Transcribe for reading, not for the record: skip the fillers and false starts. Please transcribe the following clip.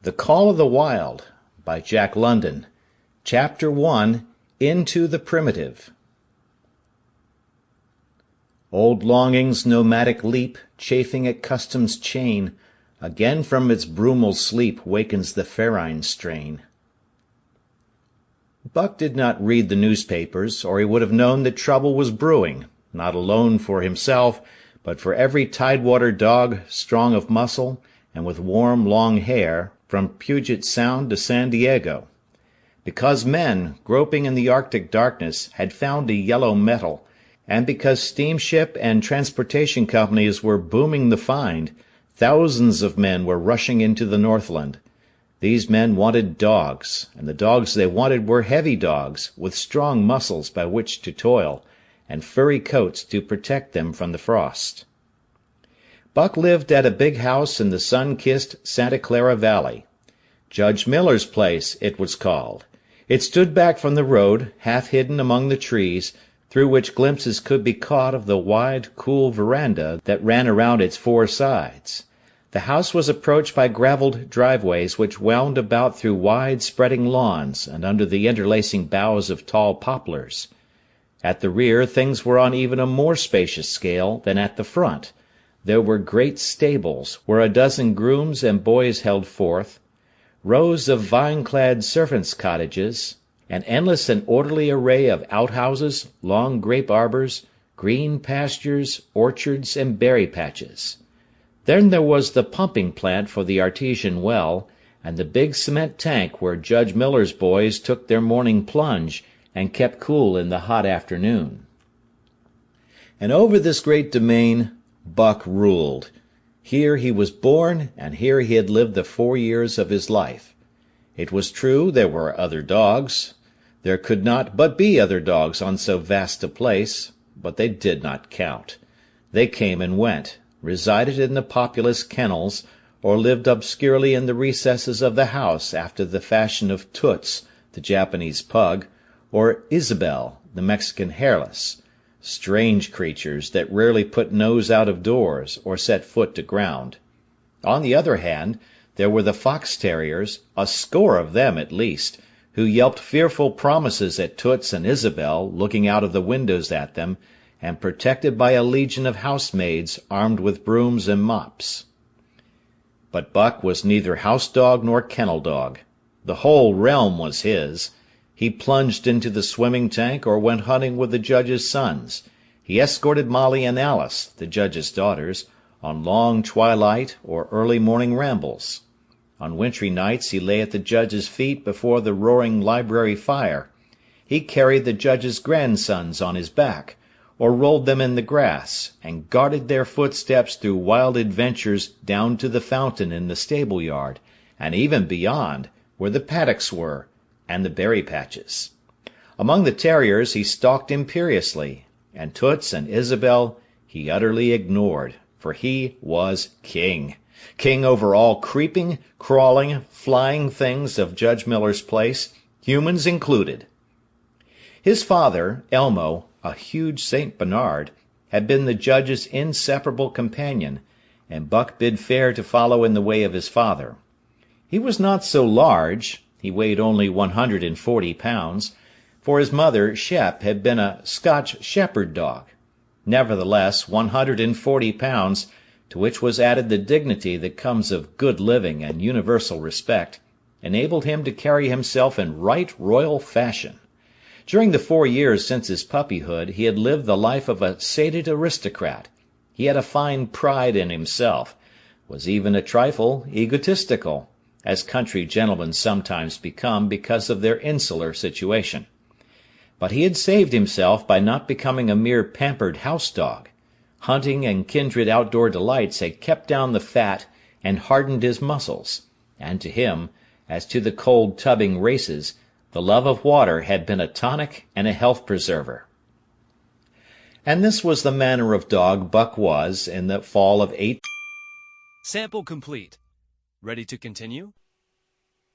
The Call of the Wild by Jack London. Chapter 1, Into the Primitive. Old longing's nomadic leap, chafing at custom's chain, again from its brumal sleep wakens the ferine strain. Buck did not read the newspapers, or he would have known that trouble was brewing, not alone for himself, but for every tidewater dog, strong of muscle, and with warm, long hair, from Puget Sound to San Diego. Because men, groping in the Arctic darkness, had found a yellow metal, and because steamship and transportation companies were booming the find, thousands of men were rushing into the Northland. These men wanted dogs, and the dogs they wanted were heavy dogs, with strong muscles by which to toil, and furry coats to protect them from the frost. Buck lived at a big house in the sun-kissed Santa Clara Valley. Judge Miller's place, it was called. It stood back from the road, half hidden among the trees, through which glimpses could be caught of the wide, cool veranda that ran around its four sides. The house was approached by gravelled driveways which wound about through wide, spreading lawns and under the interlacing boughs of tall poplars. At the rear things were on even a more spacious scale than at the front. There were great stables, where a dozen grooms and boys held forth, rows of vine-clad servants' cottages, an endless and orderly array of outhouses, long grape arbors, green pastures, orchards, and berry patches. Then there was the pumping plant for the artesian well, and the big cement tank where Judge Miller's boys took their morning plunge and kept cool in the hot afternoon. And over this great domain Buck ruled. Here he was born, and here he had lived the 4 years of his life. It was true there were other dogs. There could not but be other dogs on so vast a place, but they did not count. They came and went, resided in the populous kennels, or lived obscurely in the recesses of the house after the fashion of Toots, the Japanese pug, or Isabel, the Mexican hairless. Strange creatures that rarely put nose out of doors or set foot to ground. On the other hand, there were the fox terriers, a score of them at least, who yelped fearful promises at Toots and Isabel, looking out of the windows at them, and protected by a legion of housemaids armed with brooms and mops. But Buck was neither house dog nor kennel dog. The whole realm was his. He plunged into the swimming tank or went hunting with the judge's sons. He escorted Molly and Alice, the judge's daughters, on long twilight or early morning rambles. On wintry nights he lay at the judge's feet before the roaring library fire. He carried the judge's grandsons on his back, or rolled them in the grass, and guarded their footsteps through wild adventures down to the fountain in the stable-yard, and even beyond, where the paddocks were, and the berry patches. Among the terriers he stalked imperiously, and Toots and Isabel he utterly ignored, for he was king. King over all creeping, crawling, flying things of Judge Miller's place, humans included. His father, Elmo, a huge St. Bernard, had been the judge's inseparable companion, and Buck bid fair to follow in the way of his father. He was not so large. He weighed only 140 pounds, for his mother, Shep, had been a Scotch Shepherd dog. Nevertheless, 140 pounds, to which was added the dignity that comes of good living and universal respect, enabled him to carry himself in right royal fashion. During the 4 years since his puppyhood he had lived the life of a sated aristocrat. He had a fine pride in himself, was even a trifle egotistical, as country gentlemen sometimes become because of their insular situation. But he had saved himself by not becoming a mere pampered house-dog. Hunting and kindred outdoor delights had kept down the fat and hardened his muscles, and to him, as to the cold tubbing races, the love of water had been a tonic and a health-preserver. And this was the manner of dog Buck was in the fall of 8. Sample complete. Ready to continue?